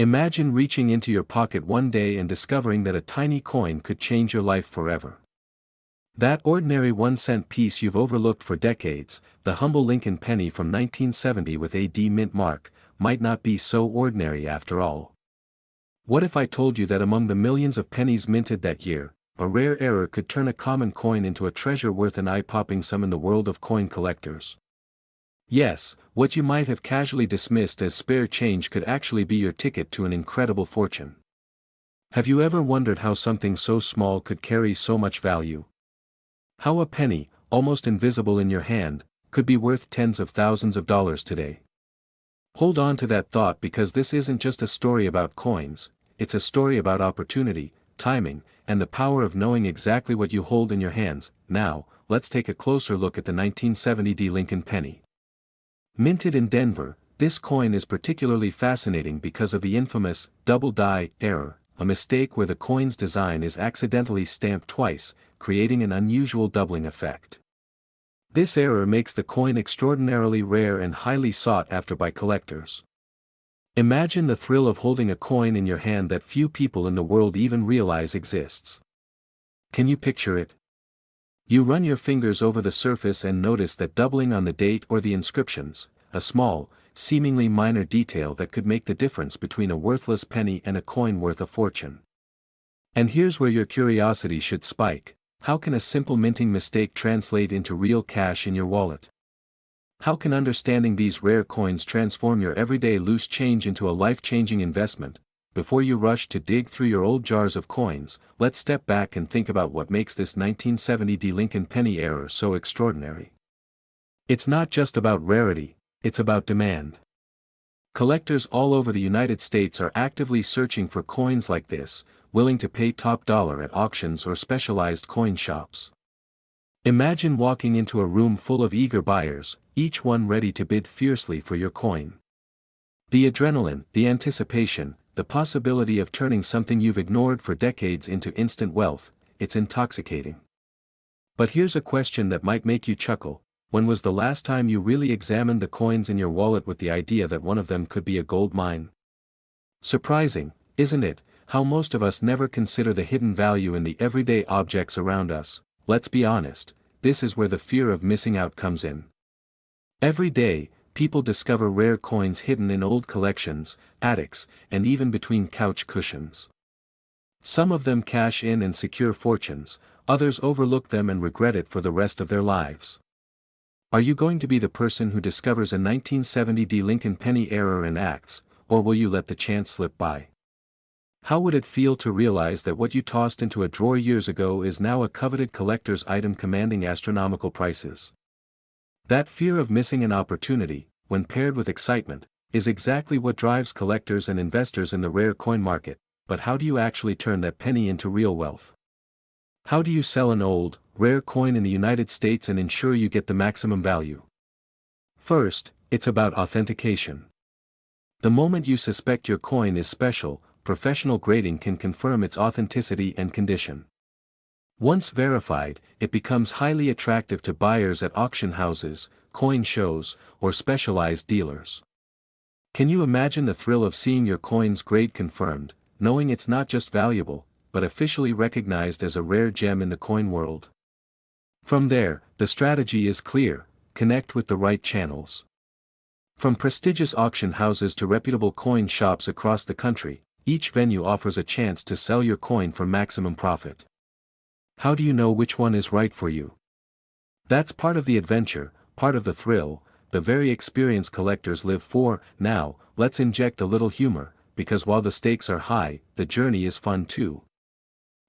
Imagine reaching into your pocket one day and discovering that a tiny coin could change your life forever. That ordinary 1-cent piece you've overlooked for decades, the humble Lincoln penny from 1970 with a D mint mark, might not be so ordinary after all. What if I told you that among the millions of pennies minted that year, a rare error could turn a common coin into a treasure worth an eye-popping sum in the world of coin collectors? Yes, what you might have casually dismissed as spare change could actually be your ticket to an incredible fortune. Have you ever wondered how something so small could carry so much value? How a penny, almost invisible in your hand, could be worth tens of thousands of dollars today? Hold on to that thought, because this isn't just a story about coins, it's a story about opportunity, timing, and the power of knowing exactly what you hold in your hands. Now, let's take a closer look at the 1970 D Lincoln penny. Minted in Denver, this coin is particularly fascinating because of the infamous double die error, a mistake where the coin's design is accidentally stamped twice, creating an unusual doubling effect. This error makes the coin extraordinarily rare and highly sought after by collectors. Imagine the thrill of holding a coin in your hand that few people in the world even realize exists. Can you picture it? You run your fingers over the surface and notice that doubling on the date or the inscriptions, a small, seemingly minor detail that could make the difference between a worthless penny and a coin worth a fortune. And here's where your curiosity should spike: how can a simple minting mistake translate into real cash in your wallet? How can understanding these rare coins transform your everyday loose change into a life-changing investment? Before you rush to dig through your old jars of coins, let's step back and think about what makes this 1970 D Lincoln penny error so extraordinary. It's not just about rarity, it's about demand. Collectors all over the United States are actively searching for coins like this, willing to pay top dollar at auctions or specialized coin shops. Imagine walking into a room full of eager buyers, each one ready to bid fiercely for your coin. The adrenaline, the anticipation, the possibility of turning something you've ignored for decades into instant wealth, it's intoxicating. But here's a question that might make you chuckle: when was the last time you really examined the coins in your wallet with the idea that one of them could be a gold mine? Surprising, isn't it, how most of us never consider the hidden value in the everyday objects around us? Let's be honest, this is where the fear of missing out comes in. Every day, people discover rare coins hidden in old collections, attics, and even between couch cushions. Some of them cash in and secure fortunes, others overlook them and regret it for the rest of their lives. Are you going to be the person who discovers a 1970 D Lincoln penny error and acts, or will you let the chance slip by? How would it feel to realize that what you tossed into a drawer years ago is now a coveted collector's item commanding astronomical prices? That fear of missing an opportunity, when paired with excitement, is exactly what drives collectors and investors in the rare coin market. But how do you actually turn that penny into real wealth? How do you sell an old, rare coin in the United States and ensure you get the maximum value? First, it's about authentication. The moment you suspect your coin is special, professional grading can confirm its authenticity and condition. Once verified, it becomes highly attractive to buyers at auction houses, coin shows, or specialized dealers. Can you imagine the thrill of seeing your coin's grade confirmed, knowing it's not just valuable, but officially recognized as a rare gem in the coin world? From there, the strategy is clear: connect with the right channels. From prestigious auction houses to reputable coin shops across the country, each venue offers a chance to sell your coin for maximum profit. How do you know which one is right for you? That's part of the adventure, part of the thrill, the very experience collectors live for. Now, let's inject a little humor, because while the stakes are high, the journey is fun too.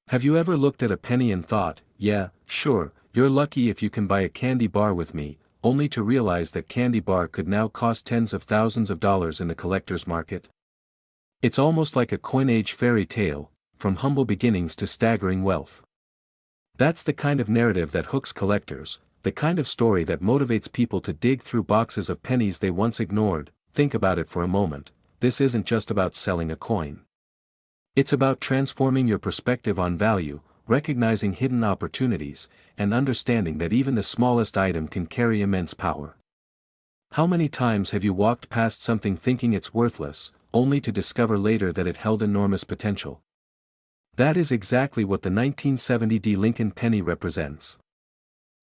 Have you ever looked at a penny and thought, yeah, sure, you're lucky if you can buy a candy bar with me, only to realize that candy bar could now cost tens of thousands of dollars in the collector's market? It's almost like a coinage fairy tale, from humble beginnings to staggering wealth. That's the kind of narrative that hooks collectors, the kind of story that motivates people to dig through boxes of pennies they once ignored. Think about it for a moment: this isn't just about selling a coin. It's about transforming your perspective on value, recognizing hidden opportunities, and understanding that even the smallest item can carry immense power. How many times have you walked past something thinking it's worthless, only to discover later that it held enormous potential. That is exactly what the 1970 D Lincoln penny represents.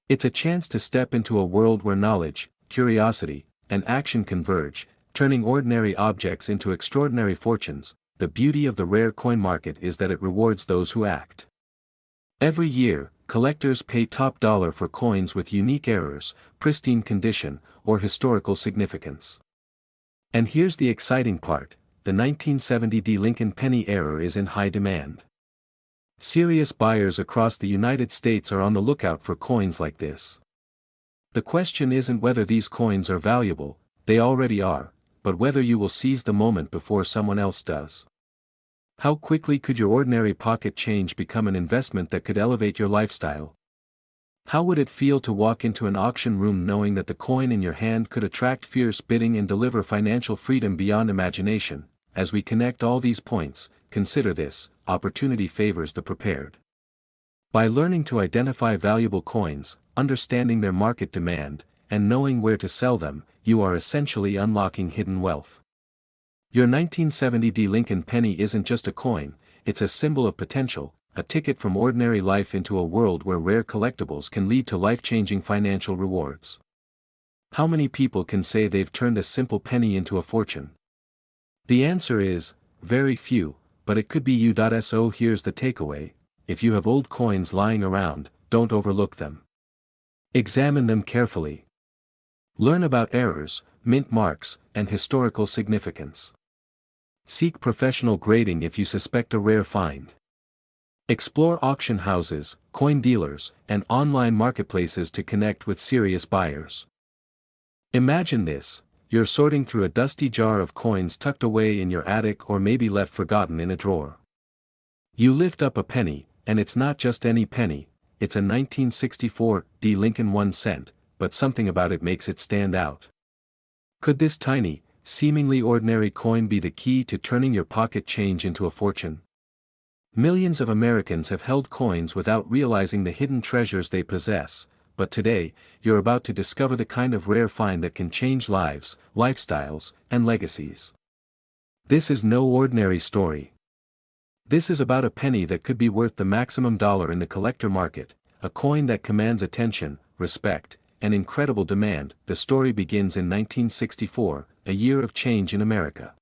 It's a chance to step into a world where knowledge, curiosity, and action converge, turning ordinary objects into extraordinary fortunes. The beauty of the rare coin market is that it rewards those who act. Every year, collectors pay top dollar for coins with unique errors, pristine condition, or historical significance. And here's the exciting part: the 1970 D Lincoln penny error is in high demand. Serious buyers across the United States are on the lookout for coins like this. The question isn't whether these coins are valuable, they already are, but whether you will seize the moment before someone else does. How quickly could your ordinary pocket change become an investment that could elevate your lifestyle? How would it feel to walk into an auction room knowing that the coin in your hand could attract fierce bidding and deliver financial freedom beyond imagination? As we connect all these points, consider this: opportunity favors the prepared. By learning to identify valuable coins, understanding their market demand, and knowing where to sell them, you are essentially unlocking hidden wealth. Your 1970 D Lincoln penny isn't just a coin, it's a symbol of potential, a ticket from ordinary life into a world where rare collectibles can lead to life-changing financial rewards. How many people can say they've turned a simple penny into a fortune? The answer is, very few, but it could be you. So here's the takeaway: if you have old coins lying around, don't overlook them. Examine them carefully. Learn about errors, mint marks, and historical significance. Seek professional grading if you suspect a rare find. Explore auction houses, coin dealers, and online marketplaces to connect with serious buyers. Imagine this: you're sorting through a dusty jar of coins tucked away in your attic or maybe left forgotten in a drawer. You lift up a penny, and it's not just any penny, it's a 1964 D Lincoln 1 cent, but something about it makes it stand out. Could this tiny, seemingly ordinary coin be the key to turning your pocket change into a fortune? Millions of Americans have held coins without realizing the hidden treasures they possess, but today, you're about to discover the kind of rare find that can change lives, lifestyles, and legacies. This is no ordinary story. This is about a penny that could be worth the maximum dollar in the collector market, a coin that commands attention, respect, and incredible demand. The story begins in 1964, a year of change in America.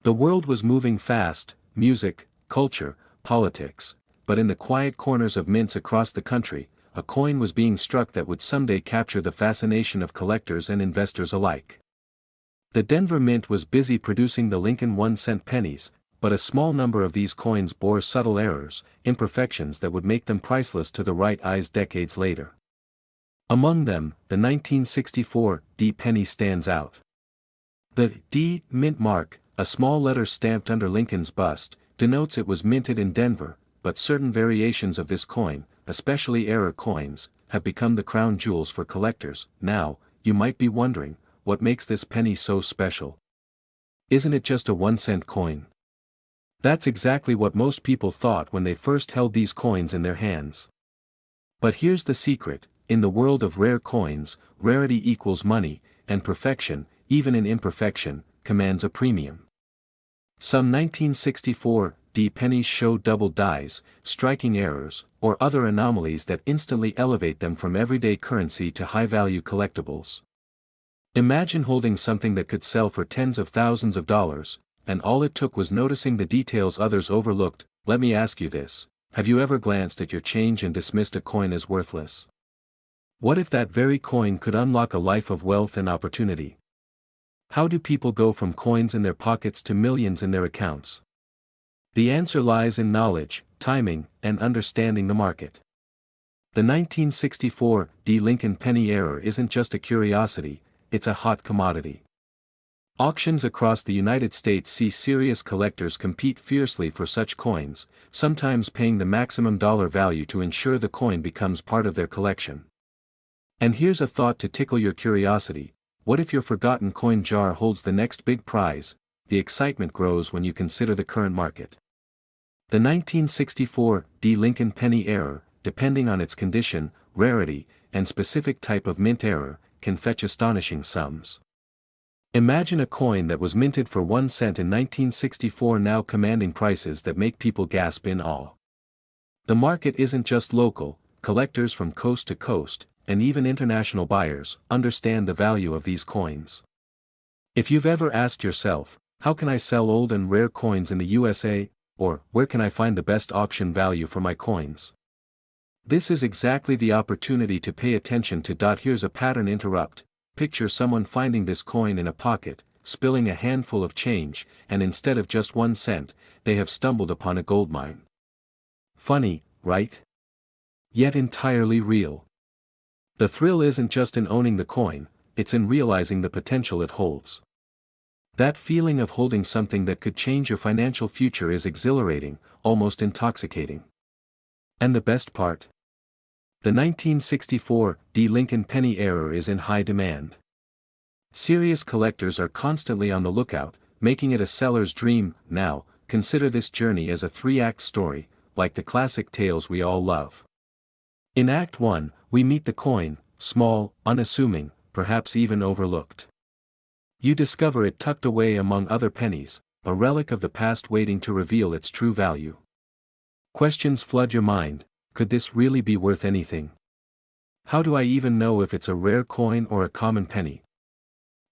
The world was moving fast: music, culture, politics, but in the quiet corners of mints across the country, a coin was being struck that would someday capture the fascination of collectors and investors alike. The Denver Mint was busy producing the Lincoln 1 cent pennies, but a small number of these coins bore subtle errors, imperfections that would make them priceless to the right eyes decades later. Among them, the 1964 D penny stands out. The D mint mark, a small letter stamped under Lincoln's bust, denotes it was minted in Denver, but certain variations of this coin, especially error coins, have become the crown jewels for collectors. Now, you might be wondering, what makes this penny so special? Isn't it just a 1 cent coin? That's exactly what most people thought when they first held these coins in their hands. But here's the secret: in the world of rare coins, rarity equals money, and perfection, even in imperfection, commands a premium. Some 1964 D pennies show double dies, striking errors, or other anomalies that instantly elevate them from everyday currency to high-value collectibles. Imagine holding something that could sell for tens of thousands of dollars, and all it took was noticing the details others overlooked. Let me ask you this: have you ever glanced at your change and dismissed a coin as worthless? What if that very coin could unlock a life of wealth and opportunity? How do people go from coins in their pockets to millions in their accounts? The answer lies in knowledge, timing, and understanding the market. The 1964 D Lincoln penny error isn't just a curiosity, it's a hot commodity. Auctions across the United States see serious collectors compete fiercely for such coins, sometimes paying the maximum dollar value to ensure the coin becomes part of their collection. And here's a thought to tickle your curiosity: what if your forgotten coin jar holds the next big prize? The excitement grows when you consider the current market. The 1964 D Lincoln penny error, depending on its condition, rarity, and specific type of mint error, can fetch astonishing sums. Imagine a coin that was minted for 1 cent in 1964 now commanding prices that make people gasp in awe. The market isn't just local, collectors from coast to coast, and even international buyers, understand the value of these coins. If you've ever asked yourself, how can I sell old and rare coins in the USA, or where can I find the best auction value for my coins? This is exactly the opportunity to pay attention to. Here's a pattern interrupt. Picture someone finding this coin in a pocket, spilling a handful of change, and instead of just 1 cent, they have stumbled upon a goldmine. Funny, right? Yet entirely real. The thrill isn't just in owning the coin, it's in realizing the potential it holds. That feeling of holding something that could change your financial future is exhilarating, almost intoxicating. And the best part? The 1964 Lincoln penny era is in high demand. Serious collectors are constantly on the lookout, making it a seller's dream. Now, consider this journey as a 3-act story, like the classic tales we all love. In Act 1, we meet the coin, small, unassuming, perhaps even overlooked. You discover it tucked away among other pennies, a relic of the past waiting to reveal its true value. Questions flood your mind. Could this really be worth anything? How do I even know if it's a rare coin or a common penny?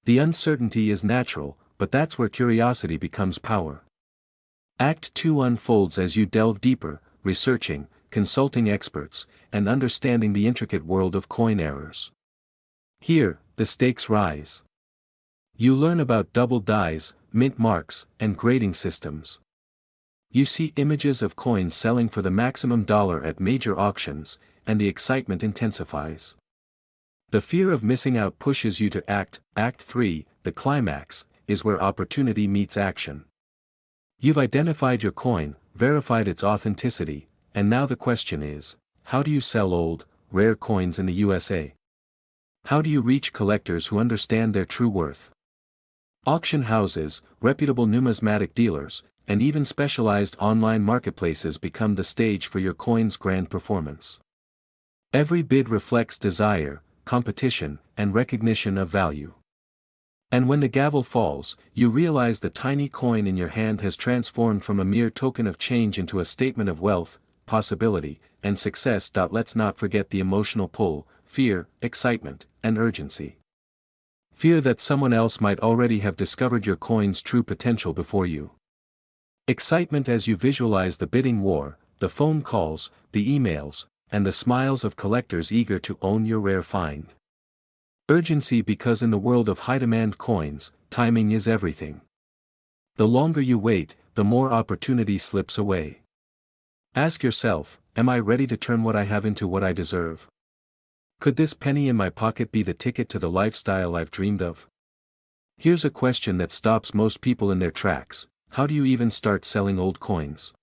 The uncertainty is natural, but that's where curiosity becomes power. Act 2 unfolds as you delve deeper, researching, consulting experts, and understanding the intricate world of coin errors. Here, the stakes rise. You learn about double dies, mint marks, and grading systems. You see images of coins selling for the maximum dollar at major auctions, and the excitement intensifies. The fear of missing out pushes you to act. Act 3, the climax, is where opportunity meets action. You've identified your coin, verified its authenticity, and now the question is, how do you sell old, rare coins in the USA? How do you reach collectors who understand their true worth? Auction houses, reputable numismatic dealers, and even specialized online marketplaces become the stage for your coin's grand performance. Every bid reflects desire, competition, and recognition of value. And when the gavel falls, you realize the tiny coin in your hand has transformed from a mere token of change into a statement of wealth, possibility, and success. Let's not forget the emotional pull, fear, excitement, and urgency. Fear that someone else might already have discovered your coin's true potential before you. Excitement as you visualize the bidding war, the phone calls, the emails, and the smiles of collectors eager to own your rare find. Urgency because in the world of high-demand coins, timing is everything. The longer you wait, the more opportunity slips away. Ask yourself, am I ready to turn what I have into what I deserve? Could this penny in my pocket be the ticket to the lifestyle I've dreamed of? Here's a question that stops most people in their tracks. How do you even start selling old coins?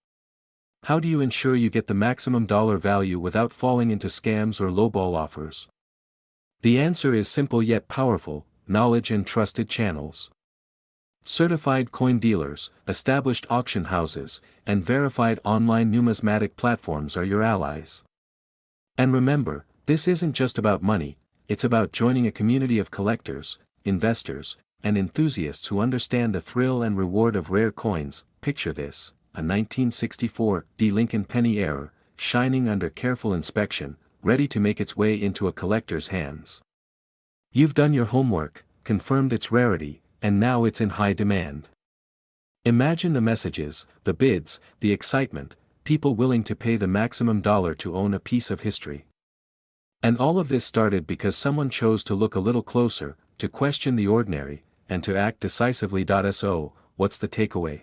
How do you ensure you get the maximum dollar value without falling into scams or lowball offers? The answer is simple yet powerful: knowledge and trusted channels. Certified coin dealers, established auction houses, and verified online numismatic platforms are your allies. And remember, this isn't just about money, it's about joining a community of collectors, investors, and enthusiasts who understand the thrill and reward of rare coins. Picture this, a 1964 Lincoln penny error, shining under careful inspection, ready to make its way into a collector's hands. You've done your homework, confirmed its rarity, and now it's in high demand. Imagine the messages, the bids, the excitement, people willing to pay the maximum dollar to own a piece of history. And all of this started because someone chose to look a little closer, to question the ordinary, and to act decisively. So, what's the takeaway?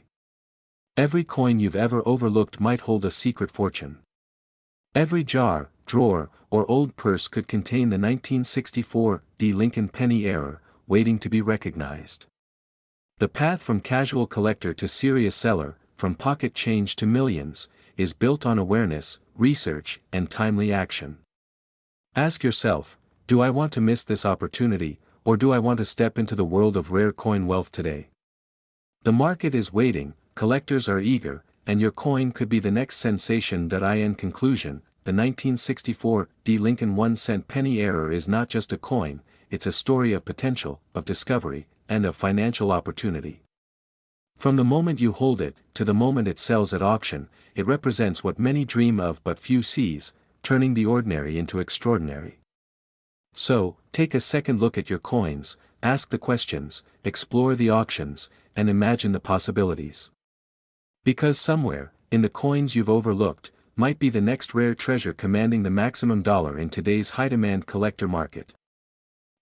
Every coin you've ever overlooked might hold a secret fortune. Every jar, drawer, or old purse could contain the 1964 Lincoln penny error, waiting to be recognized. The path from casual collector to serious seller, from pocket change to millions, is built on awareness, research, and timely action. Ask yourself, do I want to miss this opportunity, or do I want to step into the world of rare coin wealth today? The market is waiting, collectors are eager, and your coin could be the next sensation. In conclusion, the 1964 Lincoln 1-cent penny error is not just a coin, it's a story of potential, of discovery, and of financial opportunity. From the moment you hold it, to the moment it sells at auction, it represents what many dream of but few seize, turning the ordinary into extraordinary. So, take a second look at your coins, ask the questions, explore the auctions, and imagine the possibilities. Because somewhere, in the coins you've overlooked, might be the next rare treasure commanding the maximum dollar in today's high-demand collector market.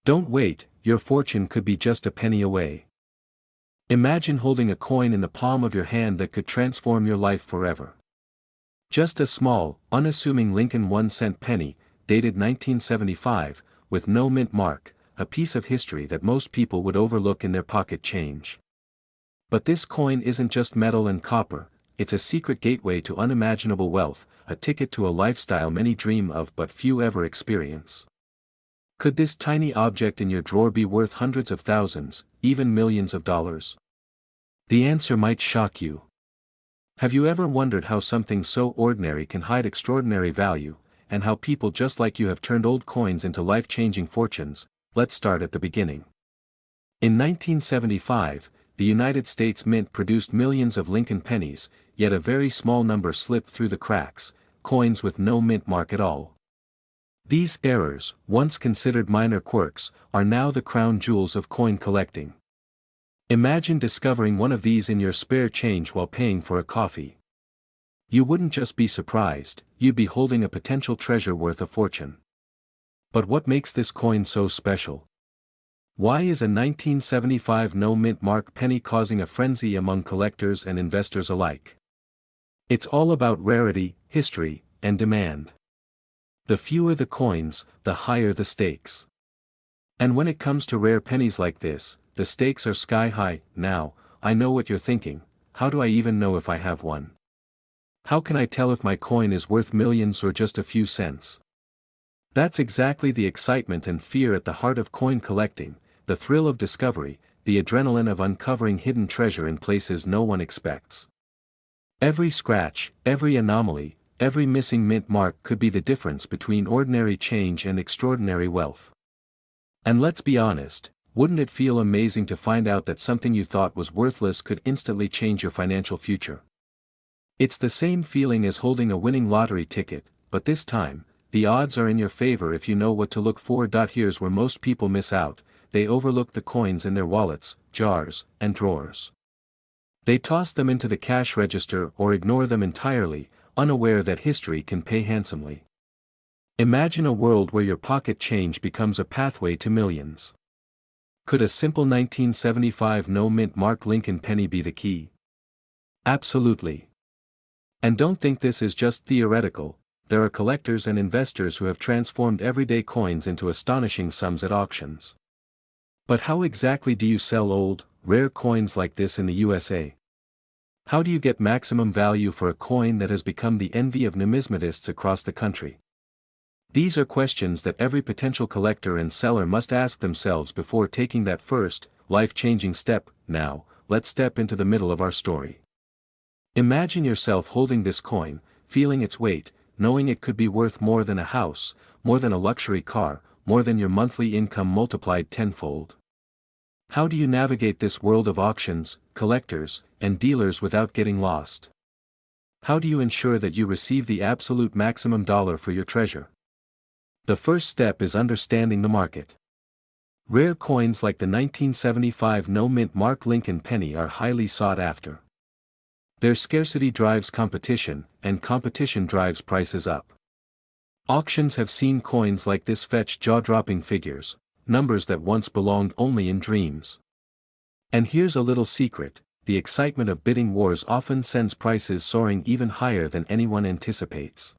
Don't wait, your fortune could be just a penny away. Imagine holding a coin in the palm of your hand that could transform your life forever. Just a small, unassuming Lincoln 1-cent penny, dated 1975, with no mint mark, a piece of history that most people would overlook in their pocket change. But this coin isn't just metal and copper, it's a secret gateway to unimaginable wealth, a ticket to a lifestyle many dream of but few ever experience. Could this tiny object in your drawer be worth hundreds of thousands, even millions of dollars? The answer might shock you. Have you ever wondered how something so ordinary can hide extraordinary value, and how people just like you have turned old coins into life-changing fortunes? Let's start at the beginning. In 1975, the United States Mint produced millions of Lincoln pennies, yet a very small number slipped through the cracks, coins with no mint mark at all. These errors, once considered minor quirks, are now the crown jewels of coin collecting. Imagine discovering one of these in your spare change while paying for a coffee. You wouldn't just be surprised, you'd be holding a potential treasure worth a fortune. But what makes this coin so special? Why is a 1975 no mint mark penny causing a frenzy among collectors and investors alike? It's all about rarity, history, and demand. The fewer the coins, the higher the stakes. And when it comes to rare pennies like this, the stakes are sky high. Now, I know what you're thinking: how do I even know if I have one? How can I tell if my coin is worth millions or just a few cents? That's exactly the excitement and fear at the heart of coin collecting, the thrill of discovery, the adrenaline of uncovering hidden treasure in places no one expects. Every scratch, every anomaly, every missing mint mark could be the difference between ordinary change and extraordinary wealth. And let's be honest, wouldn't it feel amazing to find out that something you thought was worthless could instantly change your financial future? It's the same feeling as holding a winning lottery ticket, but this time, the odds are in your favor if you know what to look for. Here's where most people miss out: they overlook the coins in their wallets, jars, and drawers. They toss them into the cash register or ignore them entirely, unaware that history can pay handsomely. Imagine a world where your pocket change becomes a pathway to millions. Could a simple 1975 no mint mark Lincoln penny be the key? Absolutely. And don't think this is just theoretical. There are collectors and investors who have transformed everyday coins into astonishing sums at auctions. But how exactly do you sell old, rare coins like this in the USA? How do you get maximum value for a coin that has become the envy of numismatists across the country? These are questions that every potential collector and seller must ask themselves before taking that first, life-changing step. Now, let's step into the middle of our story. Imagine yourself holding this coin, feeling its weight, knowing it could be worth more than a house, more than a luxury car, more than your monthly income multiplied tenfold. How do you navigate this world of auctions, collectors, and dealers without getting lost? How do you ensure that you receive the absolute maximum dollar for your treasure? The first step is understanding the market. Rare coins like the 1975 no mint mark Lincoln penny are highly sought after. Their scarcity drives competition, and competition drives prices up. Auctions have seen coins like this fetch jaw-dropping figures, numbers that once belonged only in dreams. And here's a little secret: the excitement of bidding wars often sends prices soaring even higher than anyone anticipates.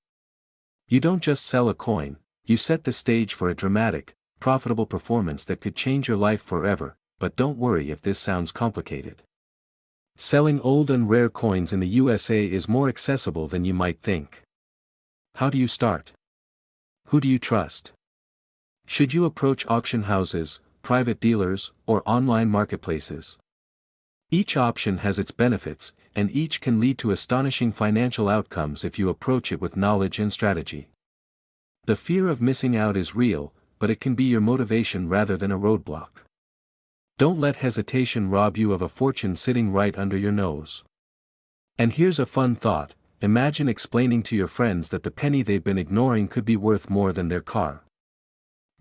You don't just sell a coin, you set the stage for a dramatic, profitable performance that could change your life forever. But don't worry if this sounds complicated. Selling old and rare coins in the USA is more accessible than you might think. How do you start? Who do you trust? Should you approach auction houses, private dealers, or online marketplaces? Each option has its benefits, and each can lead to astonishing financial outcomes if you approach it with knowledge and strategy. The fear of missing out is real, but it can be your motivation rather than a roadblock. Don't let hesitation rob you of a fortune sitting right under your nose. And here's a fun thought: imagine explaining to your friends that the penny they've been ignoring could be worth more than their car.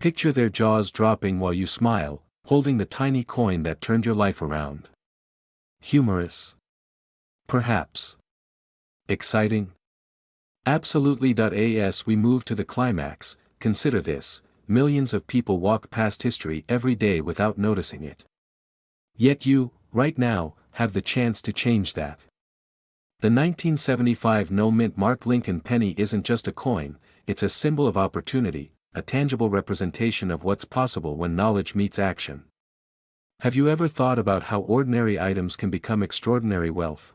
Picture their jaws dropping while you smile, holding the tiny coin that turned your life around. Humorous? Perhaps. Exciting? Absolutely. As we move to the climax, consider this: millions of people walk past history every day without noticing it. Yet you, right now, have the chance to change that. The 1975 no-mint Mark Lincoln penny isn't just a coin, it's a symbol of opportunity, a tangible representation of what's possible when knowledge meets action. Have you ever thought about how ordinary items can become extraordinary wealth?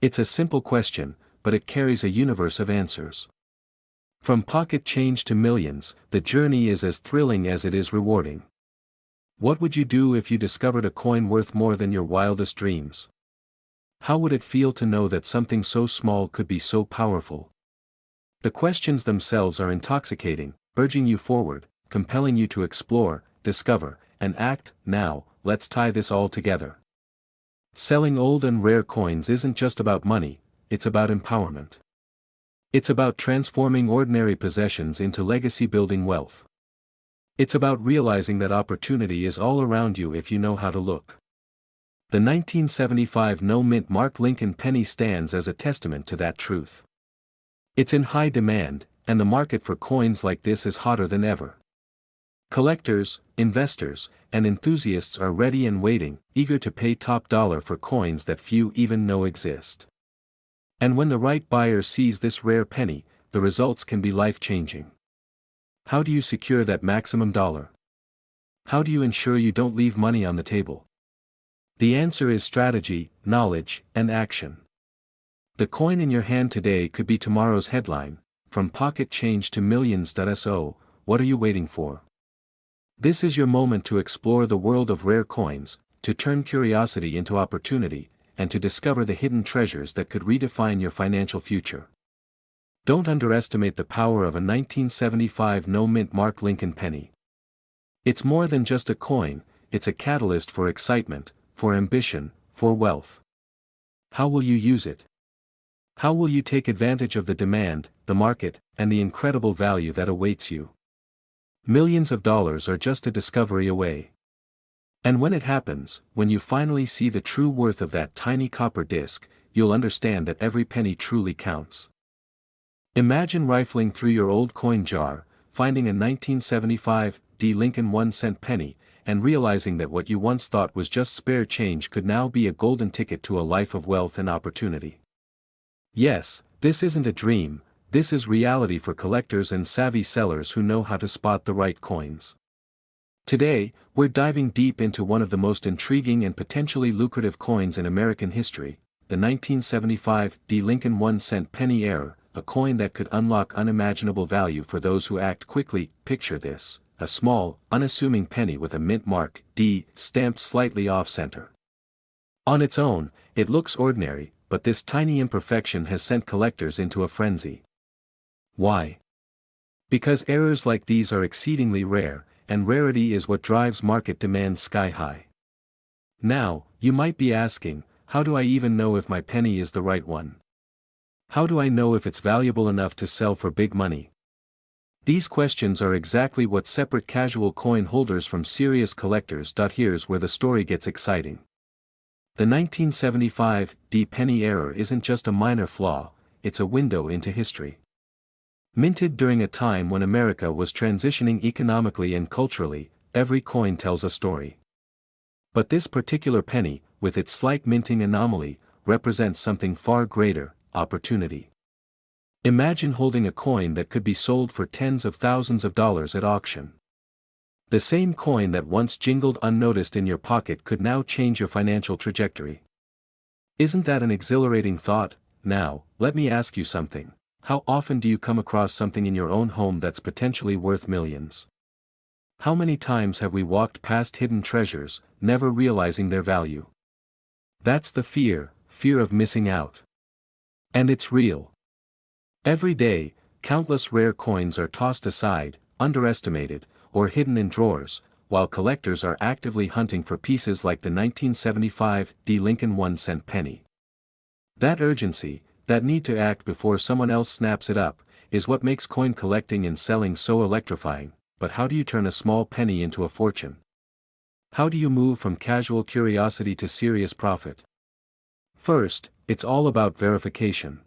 It's a simple question, but it carries a universe of answers. From pocket change to millions, the journey is as thrilling as it is rewarding. What would you do if you discovered a coin worth more than your wildest dreams? How would it feel to know that something so small could be so powerful? The questions themselves are intoxicating, urging you forward, compelling you to explore, discover, and act. Now, let's tie this all together. Selling old and rare coins isn't just about money, it's about empowerment. It's about transforming ordinary possessions into legacy-building wealth. It's about realizing that opportunity is all around you if you know how to look. The 1975 no-mint Mark Lincoln penny stands as a testament to that truth. It's in high demand, and the market for coins like this is hotter than ever. Collectors, investors, and enthusiasts are ready and waiting, eager to pay top dollar for coins that few even know exist. And when the right buyer sees this rare penny, the results can be life-changing. How do you secure that maximum dollar? How do you ensure you don't leave money on the table? The answer is strategy, knowledge, and action. The coin in your hand today could be tomorrow's headline: from pocket change to millions. So, what are you waiting for? This is your moment to explore the world of rare coins, to turn curiosity into opportunity, and to discover the hidden treasures that could redefine your financial future. Don't underestimate the power of a 1975 no-mint Mark Lincoln penny. It's more than just a coin, it's a catalyst for excitement, for ambition, for wealth. How will you use it? How will you take advantage of the demand, the market, and the incredible value that awaits you? Millions of dollars are just a discovery away. And when it happens, when you finally see the true worth of that tiny copper disc, you'll understand that every penny truly counts. Imagine rifling through your old coin jar, finding a 1975 Lincoln 1-cent penny, and realizing that what you once thought was just spare change could now be a golden ticket to a life of wealth and opportunity. Yes, this isn't a dream, this is reality for collectors and savvy sellers who know how to spot the right coins. Today, we're diving deep into one of the most intriguing and potentially lucrative coins in American history, the 1975 Lincoln 1-cent penny era, a coin that could unlock unimaginable value for those who act quickly. Picture this: a small, unassuming penny with a mint mark D stamped slightly off-center. On its own, it looks ordinary, but this tiny imperfection has sent collectors into a frenzy. Why? Because errors like these are exceedingly rare, and rarity is what drives market demand sky-high. Now, you might be asking, how do I even know if my penny is the right one? How do I know if it's valuable enough to sell for big money? These questions are exactly what separate casual coin holders from serious collectors. Here's where the story gets exciting. The 1975 penny error isn't just a minor flaw, it's a window into history. Minted during a time when America was transitioning economically and culturally, every coin tells a story. But this particular penny, with its slight minting anomaly, represents something far greater: opportunity. Imagine holding a coin that could be sold for tens of thousands of dollars at auction. The same coin that once jingled unnoticed in your pocket could now change your financial trajectory. Isn't that an exhilarating thought? Now, let me ask you something. How often do you come across something in your own home that's potentially worth millions? How many times have we walked past hidden treasures, never realizing their value? That's the fear of missing out. And it's real. Every day, countless rare coins are tossed aside, underestimated, or hidden in drawers, while collectors are actively hunting for pieces like the 1975 D Lincoln 1-cent penny. That urgency, that need to act before someone else snaps it up, is what makes coin collecting and selling so electrifying. But how do you turn a small penny into a fortune? How do you move from casual curiosity to serious profit? First, it's all about verification.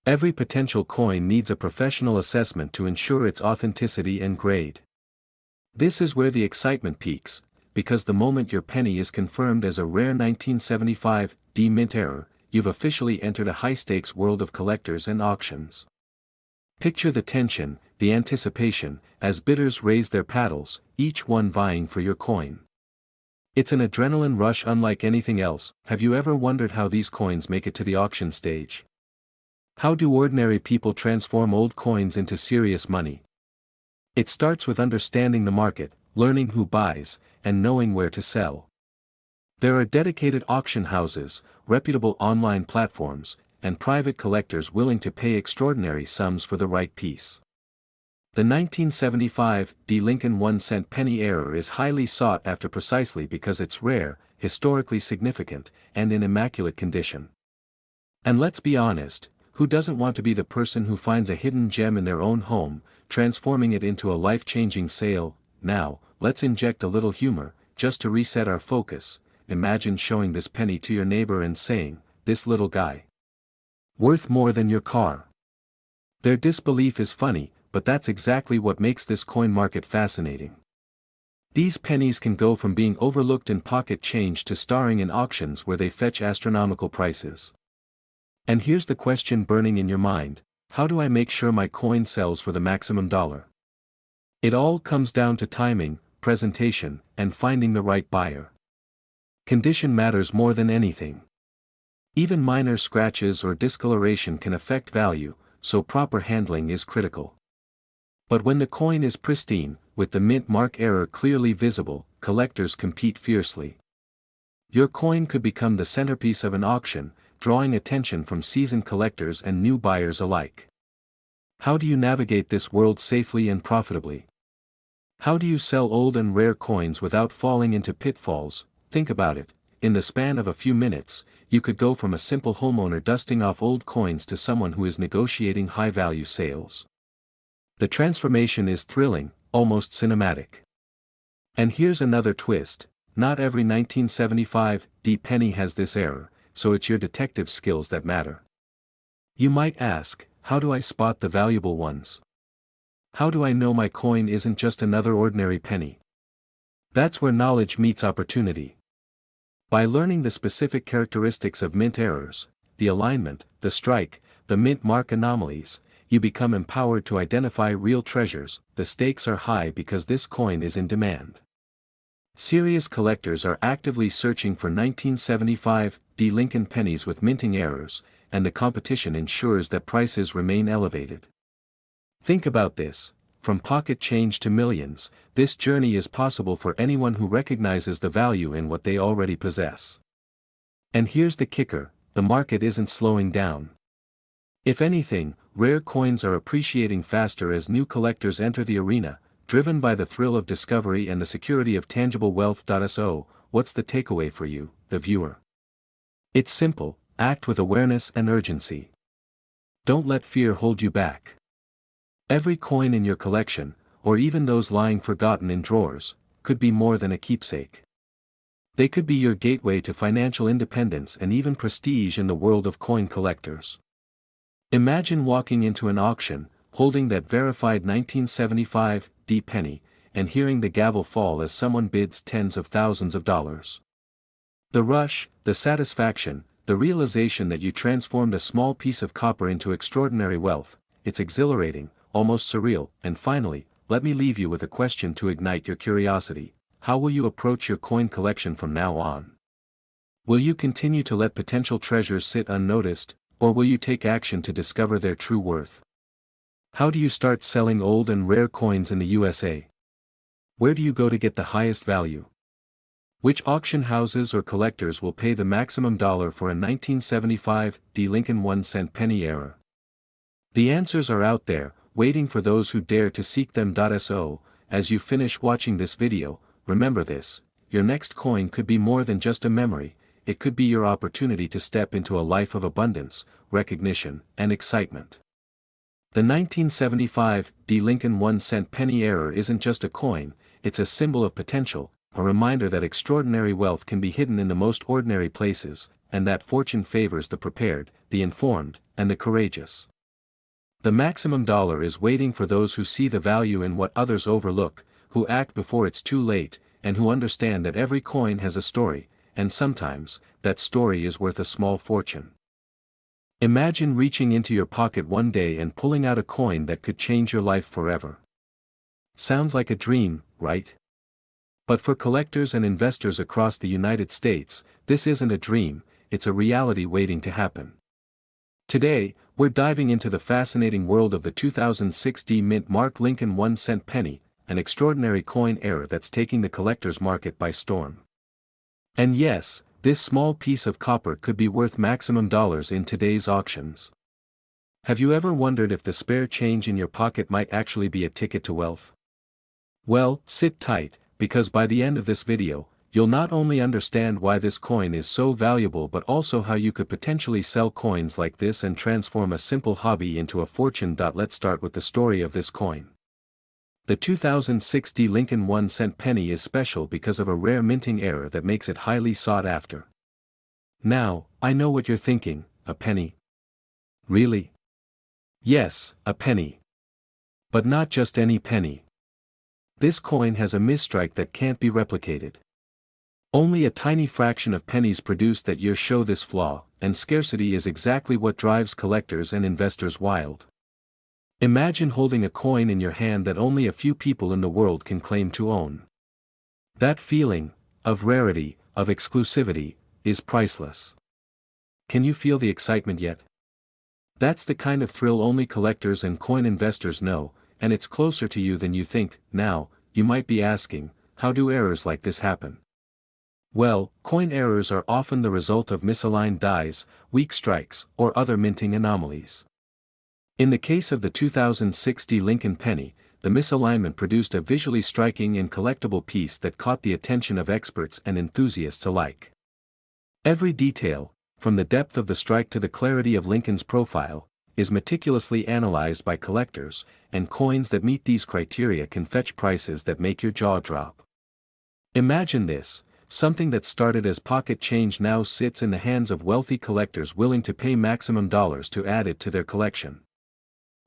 Every potential coin needs a professional assessment to ensure its authenticity and grade. This is where the excitement peaks, because the moment your penny is confirmed as a rare 1975 D mint error, you've officially entered a high-stakes world of collectors and auctions. Picture the tension, the anticipation, as bidders raise their paddles, each one vying for your coin. It's an adrenaline rush unlike anything else. Have you ever wondered how these coins make it to the auction stage? How do ordinary people transform old coins into serious money? It starts with understanding the market, learning who buys, and knowing where to sell. There are dedicated auction houses, reputable online platforms, and private collectors willing to pay extraordinary sums for the right piece. The 1975 D Lincoln 1-cent penny error is highly sought after precisely because it's rare, historically significant, and in immaculate condition. And let's be honest, who doesn't want to be the person who finds a hidden gem in their own home, transforming it into a life-changing sale? Now, let's inject a little humor, just to reset our focus. Imagine showing this penny to your neighbor and saying, "This little guy. Worth more than your car." Their disbelief is funny, but that's exactly what makes this coin market fascinating. These pennies can go from being overlooked in pocket change to starring in auctions where they fetch astronomical prices. And here's the question burning in your mind: how do I make sure my coin sells for the maximum dollar? It all comes down to timing, presentation, and finding the right buyer. Condition matters more than anything. Even minor scratches or discoloration can affect value, so proper handling is critical. But when the coin is pristine, with the mint mark error clearly visible, collectors compete fiercely. Your coin could become the centerpiece of an auction, drawing attention from seasoned collectors and new buyers alike. How do you navigate this world safely and profitably? How do you sell old and rare coins without falling into pitfalls? Think about it. In the span of a few minutes, you could go from a simple homeowner dusting off old coins to someone who is negotiating high-value sales. The transformation is thrilling, almost cinematic. And here's another twist: not every 1975 D penny has this error, so it's your detective skills that matter. You might ask, how do I spot the valuable ones? How do I know my coin isn't just another ordinary penny? That's where knowledge meets opportunity. By learning the specific characteristics of mint errors, the alignment, the strike, the mint mark anomalies, you become empowered to identify real treasures. The stakes are high because this coin is in demand. Serious collectors are actively searching for 1975 D Lincoln pennies with minting errors, and the competition ensures that prices remain elevated. Think about this: from pocket change to millions, this journey is possible for anyone who recognizes the value in what they already possess. And here's the kicker: the market isn't slowing down. If anything, rare coins are appreciating faster as new collectors enter the arena, driven by the thrill of discovery and the security of tangible wealth. So, what's the takeaway for you, the viewer? It's simple: act with awareness and urgency. Don't let fear hold you back. Every coin in your collection, or even those lying forgotten in drawers, could be more than a keepsake. They could be your gateway to financial independence and even prestige in the world of coin collectors. Imagine walking into an auction, holding that verified 1975 D penny, and hearing the gavel fall as someone bids tens of thousands of dollars. The rush, the satisfaction, the realization that you transformed a small piece of copper into extraordinary wealth, it's exhilarating, almost surreal. And finally, let me leave you with a question to ignite your curiosity: how will you approach your coin collection from now on? Will you continue to let potential treasures sit unnoticed, or will you take action to discover their true worth? How do you start selling old and rare coins in the USA? Where do you go to get the highest value? Which auction houses or collectors will pay the maximum dollar for a 1975 D Lincoln 1-cent penny error? The answers are out there, waiting for those who dare to seek them. So, as you finish watching this video, remember this: your next coin could be more than just a memory, it could be your opportunity to step into a life of abundance, recognition, and excitement. The 1975 D. Lincoln 1-cent penny error isn't just a coin, it's a symbol of potential, a reminder that extraordinary wealth can be hidden in the most ordinary places, and that fortune favors the prepared, the informed, and the courageous. The maximum dollar is waiting for those who see the value in what others overlook, who act before it's too late, and who understand that every coin has a story, and sometimes, that story is worth a small fortune. Imagine reaching into your pocket one day and pulling out a coin that could change your life forever. Sounds like a dream, right? But for collectors and investors across the United States, this isn't a dream, it's a reality waiting to happen. Today, we're diving into the fascinating world of the 2006 D. Mint Mark Lincoln 1-cent penny, an extraordinary coin error that's taking the collector's market by storm. And yes, this small piece of copper could be worth maximum dollars in today's auctions. Have you ever wondered if the spare change in your pocket might actually be a ticket to wealth? Well, sit tight, because by the end of this video, you'll not only understand why this coin is so valuable but also how you could potentially sell coins like this and transform a simple hobby into a fortune. Let's start with the story of this coin. The 2006 D. Lincoln 1-cent penny is special because of a rare minting error that makes it highly sought after. Now, I know what you're thinking: a penny? Really? Yes, a penny. But not just any penny. This coin has a misstrike that can't be replicated. Only a tiny fraction of pennies produced that year show this flaw, and scarcity is exactly what drives collectors and investors wild. Imagine holding a coin in your hand that only a few people in the world can claim to own. That feeling, of rarity, of exclusivity, is priceless. Can you feel the excitement yet? That's the kind of thrill only collectors and coin investors know, and it's closer to you than you think. Now, you might be asking, how do errors like this happen? Well, coin errors are often the result of misaligned dies, weak strikes, or other minting anomalies. In the case of the 2006 D. Lincoln penny, the misalignment produced a visually striking and collectible piece that caught the attention of experts and enthusiasts alike. Every detail, from the depth of the strike to the clarity of Lincoln's profile, is meticulously analyzed by collectors, and coins that meet these criteria can fetch prices that make your jaw drop. Imagine this: something that started as pocket change now sits in the hands of wealthy collectors willing to pay maximum dollars to add it to their collection.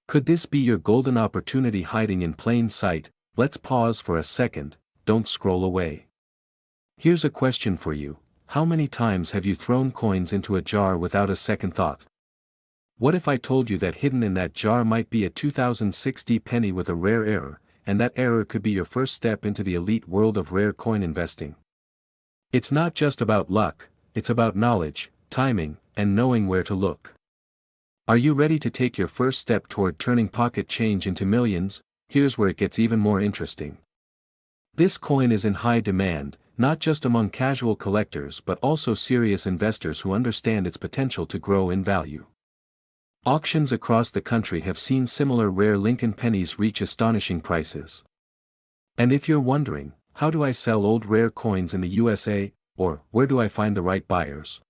Could this be your golden opportunity hiding in plain sight? Let's pause for a second, don't scroll away. Here's a question for you: how many times have you thrown coins into a jar without a second thought? What if I told you that hidden in that jar might be a 2006 D penny with a rare error, and that error could be your first step into the elite world of rare coin investing? It's not just about luck, it's about knowledge, timing, and knowing where to look. Are you ready to take your first step toward turning pocket change into millions? Here's where it gets even more interesting. This coin is in high demand, not just among casual collectors but also serious investors who understand its potential to grow in value. Auctions across the country have seen similar rare Lincoln pennies reach astonishing prices. And if you're wondering, how do I sell old rare coins in the USA, or where do I find the right buyers?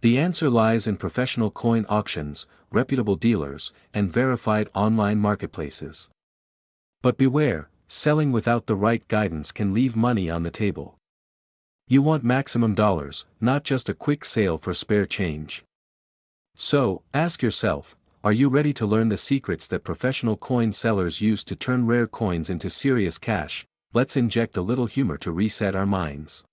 The answer lies in professional coin auctions, reputable dealers, and verified online marketplaces. But beware, selling without the right guidance can leave money on the table. You want maximum dollars, not just a quick sale for spare change. So, ask yourself, are you ready to learn the secrets that professional coin sellers use to turn rare coins into serious cash? Let's inject a little humor to reset our minds.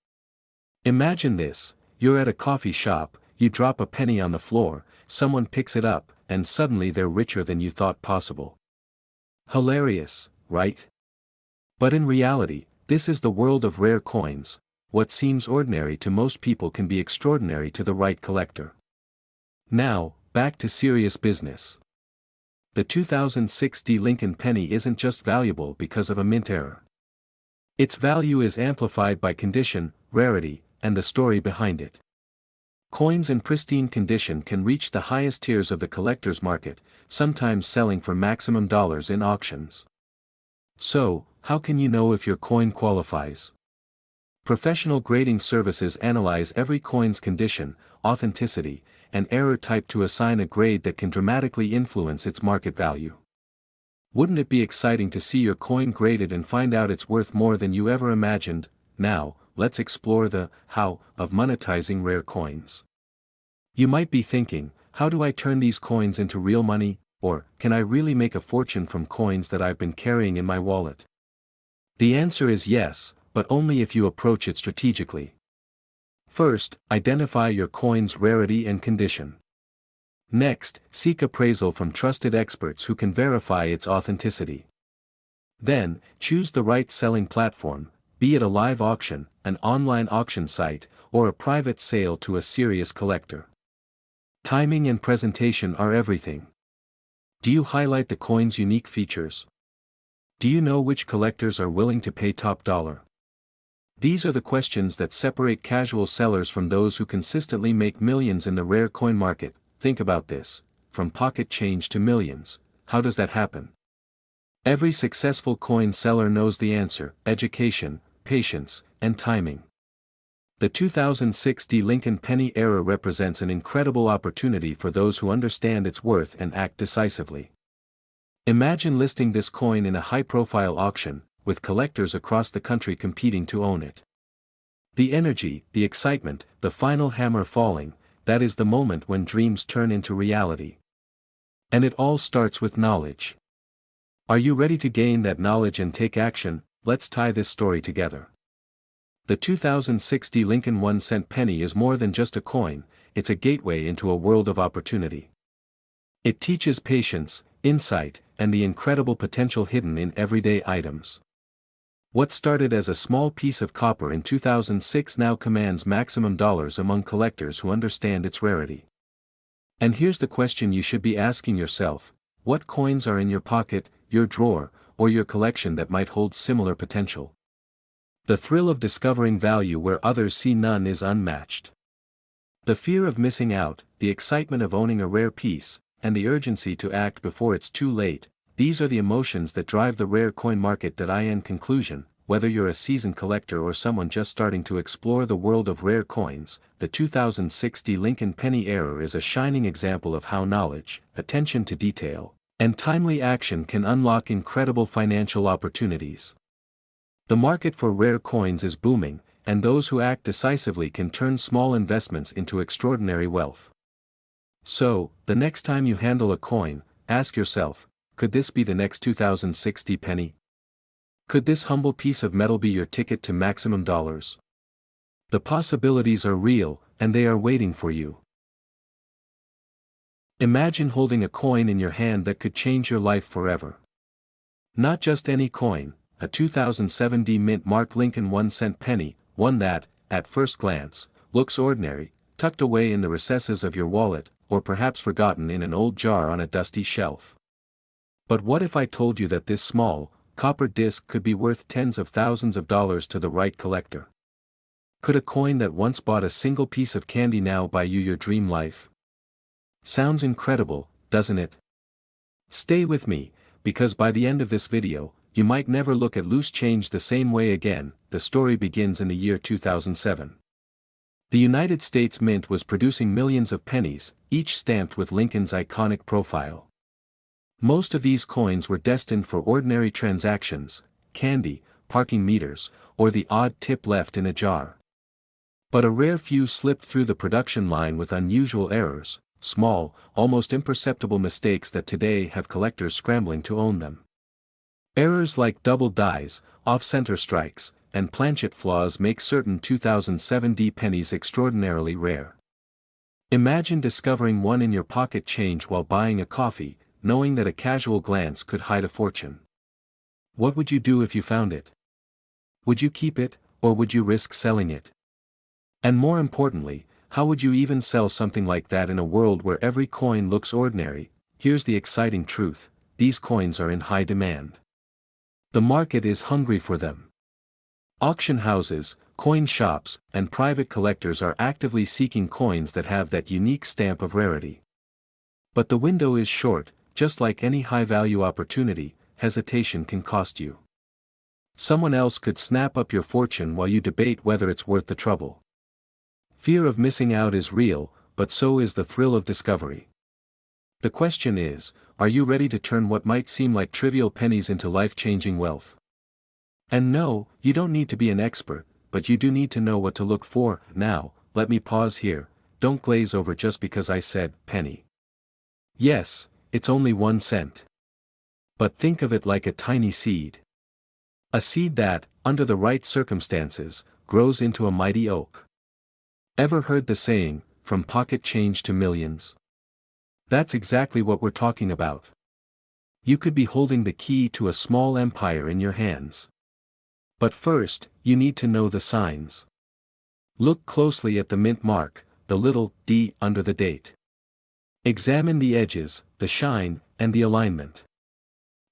Imagine this: you're at a coffee shop, you drop a penny on the floor, someone picks it up, and suddenly they're richer than you thought possible. Hilarious, right? But in reality, this is the world of rare coins. What seems ordinary to most people can be extraordinary to the right collector. Now, back to serious business. The 2006 D. Lincoln penny isn't just valuable because of a mint error. Its value is amplified by condition, rarity, and the story behind it. Coins in pristine condition can reach the highest tiers of the collector's market, sometimes selling for maximum dollars in auctions. So, how can you know if your coin qualifies? Professional grading services analyze every coin's condition, authenticity, and error type to assign a grade that can dramatically influence its market value. Wouldn't it be exciting to see your coin graded and find out it's worth more than you ever imagined? Now, let's explore the how of monetizing rare coins. You might be thinking, how do I turn these coins into real money, or can I really make a fortune from coins that I've been carrying in my wallet? The answer is yes, but only if you approach it strategically. First, identify your coin's rarity and condition. Next, seek appraisal from trusted experts who can verify its authenticity. Then, choose the right selling platform, be it a live auction, an online auction site, or a private sale to a serious collector. Timing and presentation are everything. Do you highlight the coin's unique features? Do you know which collectors are willing to pay top dollar? These are the questions that separate casual sellers from those who consistently make millions in the rare coin market. Think about this, from pocket change to millions, how does that happen? Every successful coin seller knows the answer: education, patience, and timing. The 2006 Lincoln penny era represents an incredible opportunity for those who understand its worth and act decisively. Imagine listing this coin in a high-profile auction, with collectors across the country competing to own it. The energy, the excitement, the final hammer falling, that is the moment when dreams turn into reality. And it all starts with knowledge. Are you ready to gain that knowledge and take action? Let's tie this story together. The 2006 Lincoln 1-cent penny is more than just a coin, it's a gateway into a world of opportunity. It teaches patience, insight, and the incredible potential hidden in everyday items. What started as a small piece of copper in 2006 now commands maximum dollars among collectors who understand its rarity. And here's the question you should be asking yourself: what coins are in your pocket, your drawer, or your collection that might hold similar potential? The thrill of discovering value where others see none is unmatched. The fear of missing out, the excitement of owning a rare piece, and the urgency to act before it's too late, these are the emotions that drive the rare coin market. In conclusion, whether you're a seasoned collector or someone just starting to explore the world of rare coins, the 2006 Lincoln penny era is a shining example of how knowledge, attention to detail, and timely action can unlock incredible financial opportunities. The market for rare coins is booming, and those who act decisively can turn small investments into extraordinary wealth. So, the next time you handle a coin, ask yourself, could this be the next 2006 penny? Could this humble piece of metal be your ticket to maximum dollars? The possibilities are real, and they are waiting for you. Imagine holding a coin in your hand that could change your life forever. Not just any coin, a 2007 mint marked Lincoln 1-cent penny, one that, at first glance, looks ordinary, tucked away in the recesses of your wallet, or perhaps forgotten in an old jar on a dusty shelf. But what if I told you that this small, copper disc could be worth tens of thousands of dollars to the right collector? Could a coin that once bought a single piece of candy now buy you your dream life? Sounds incredible, doesn't it? Stay with me, because by the end of this video, you might never look at loose change the same way again. The story begins in the year 2007. The United States Mint was producing millions of pennies, each stamped with Lincoln's iconic profile. Most of these coins were destined for ordinary transactions, candy, parking meters, or the odd tip left in a jar. But a rare few slipped through the production line with unusual errors, small, almost imperceptible mistakes that today have collectors scrambling to own them. Errors like double dies, off-center strikes, and planchet flaws make certain 2007 pennies extraordinarily rare. Imagine discovering one in your pocket change while buying a coffee, knowing that a casual glance could hide a fortune. What would you do if you found it? Would you keep it, or would you risk selling it? And more importantly, how would you even sell something like that in a world where every coin looks ordinary? Here's the exciting truth: these coins are in high demand. The market is hungry for them. Auction houses, coin shops, and private collectors are actively seeking coins that have that unique stamp of rarity. But the window is short. Just like any high-value opportunity, hesitation can cost you. Someone else could snap up your fortune while you debate whether it's worth the trouble. Fear of missing out is real, but so is the thrill of discovery. The question is, are you ready to turn what might seem like trivial pennies into life-changing wealth? And no, you don't need to be an expert, but you do need to know what to look for. Now, let me pause here, don't glaze over just because I said penny. Yes, it's only 1 cent. But think of it like a tiny seed. A seed that, under the right circumstances, grows into a mighty oak. Ever heard the saying, from pocket change to millions? That's exactly what we're talking about. You could be holding the key to a small empire in your hands. But first, you need to know the signs. Look closely at the mint mark, the little D under the date. Examine the edges, the shine, and the alignment.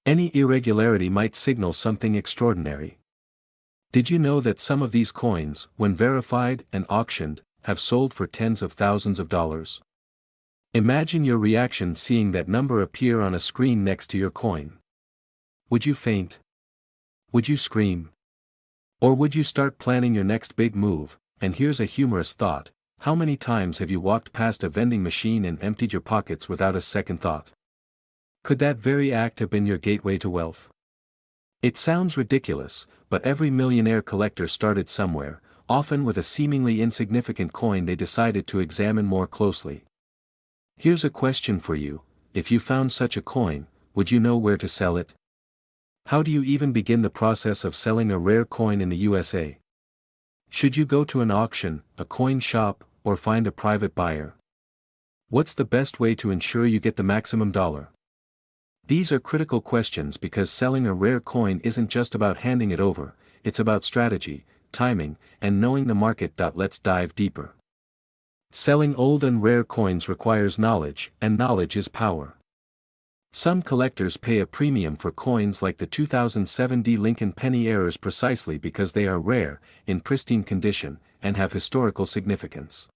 Any irregularity might signal something extraordinary. Did you know that some of these coins, when verified and auctioned, have sold for tens of thousands of dollars? Imagine your reaction seeing that number appear on a screen next to your coin. Would you faint? Would you scream? Or would you start planning your next big move? And here's a humorous thought, how many times have you walked past a vending machine and emptied your pockets without a second thought? Could that very act have been your gateway to wealth? It sounds ridiculous, but every millionaire collector started somewhere, often with a seemingly insignificant coin they decided to examine more closely. Here's a question for you, if you found such a coin, would you know where to sell it? How do you even begin the process of selling a rare coin in the USA? Should you go to an auction, a coin shop, or find a private buyer? What's the best way to ensure you get the maximum dollar? These are critical questions because selling a rare coin isn't just about handing it over, it's about strategy, timing, and knowing the market. Let's dive deeper. Selling old and rare coins requires knowledge, and knowledge is power. Some collectors pay a premium for coins like the 2007 Lincoln penny errors precisely because they are rare, in pristine condition, and have historical significance.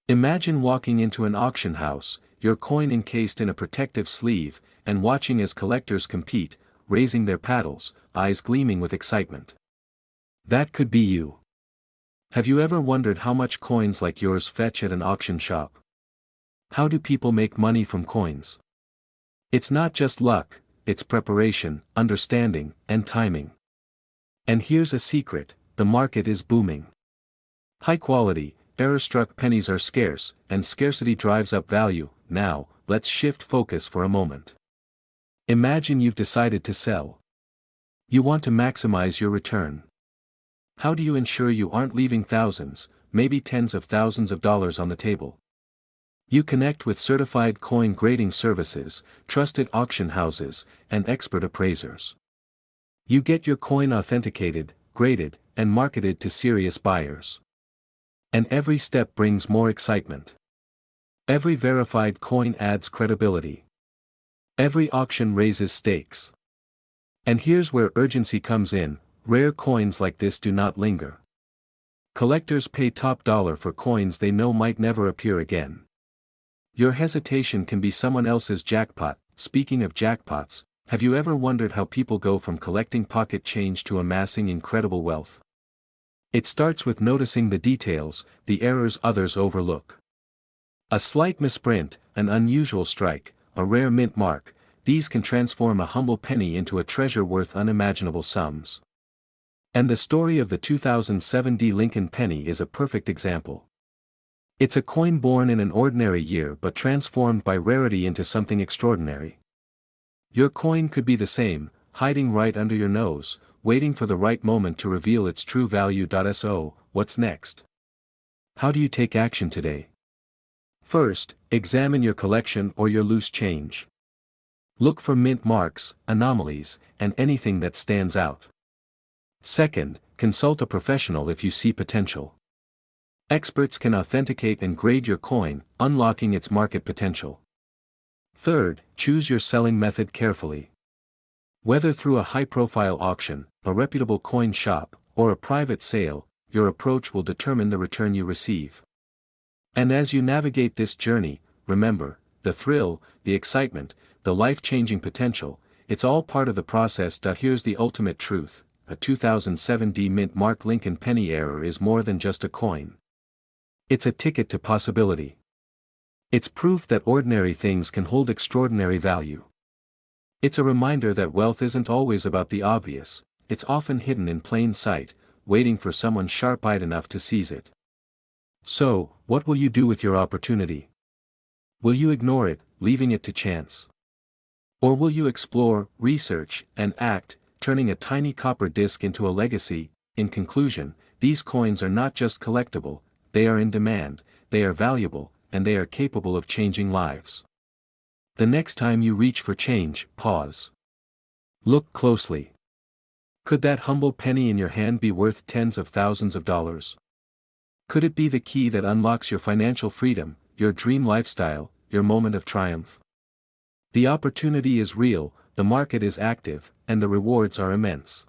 Imagine walking into an auction house, your coin encased in a protective sleeve, and watching as collectors compete, raising their paddles, eyes gleaming with excitement. That could be you. Have you ever wondered how much coins like yours fetch at an auction shop? How do people make money from coins? It's not just luck, it's preparation, understanding, and timing. And here's a secret, the market is booming. High quality, error-struck pennies are scarce, and scarcity drives up value. Now, let's shift focus for a moment. Imagine you've decided to sell. You want to maximize your return. How do you ensure you aren't leaving thousands, maybe tens of thousands of dollars on the table? You connect with certified coin grading services, trusted auction houses, and expert appraisers. You get your coin authenticated, graded, and marketed to serious buyers. And every step brings more excitement. Every verified coin adds credibility. Every auction raises stakes. And here's where urgency comes in, rare coins like this do not linger. Collectors pay top dollar for coins they know might never appear again. Your hesitation can be someone else's jackpot. Speaking of jackpots, have you ever wondered how people go from collecting pocket change to amassing incredible wealth? It starts with noticing the details, the errors others overlook. A slight misprint, an unusual strike, a rare mint mark, these can transform a humble penny into a treasure worth unimaginable sums. And the story of the 2007 Lincoln penny is a perfect example. It's a coin born in an ordinary year but transformed by rarity into something extraordinary. Your coin could be the same, hiding right under your nose, waiting for the right moment to reveal its true value. So, what's next? How do you take action today? First, examine your collection or your loose change. Look for mint marks, anomalies, and anything that stands out. Second, consult a professional if you see potential. Experts can authenticate and grade your coin, unlocking its market potential. Third, choose your selling method carefully. Whether through a high-profile auction, a reputable coin shop, or a private sale, your approach will determine the return you receive. And as you navigate this journey, remember, the thrill, the excitement, the life-changing potential, it's all part of the process. Here's the ultimate truth, a 2007 Mint Mark Lincoln penny error is more than just a coin. It's a ticket to possibility. It's proof that ordinary things can hold extraordinary value. It's a reminder that wealth isn't always about the obvious, it's often hidden in plain sight, waiting for someone sharp-eyed enough to seize it. So, what will you do with your opportunity? Will you ignore it, leaving it to chance? Or will you explore, research, and act, turning a tiny copper disc into a legacy? In conclusion, these coins are not just collectible, they are in demand, they are valuable, and they are capable of changing lives. The next time you reach for change, pause. Look closely. Could that humble penny in your hand be worth tens of thousands of dollars? Could it be the key that unlocks your financial freedom, your dream lifestyle, your moment of triumph? The opportunity is real, the market is active, and the rewards are immense.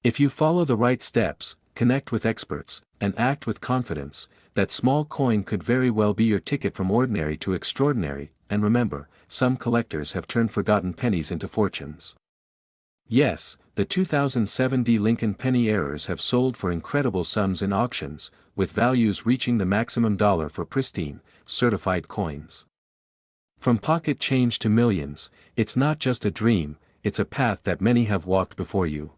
If you follow the right steps, connect with experts, and act with confidence, that small coin could very well be your ticket from ordinary to extraordinary. And remember, some collectors have turned forgotten pennies into fortunes. Yes, the 2007 Lincoln penny errors have sold for incredible sums in auctions, with values reaching the maximum dollar for pristine, certified coins. From pocket change to millions, it's not just a dream, it's a path that many have walked before you.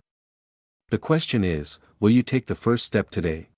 The question is, will you take the first step today?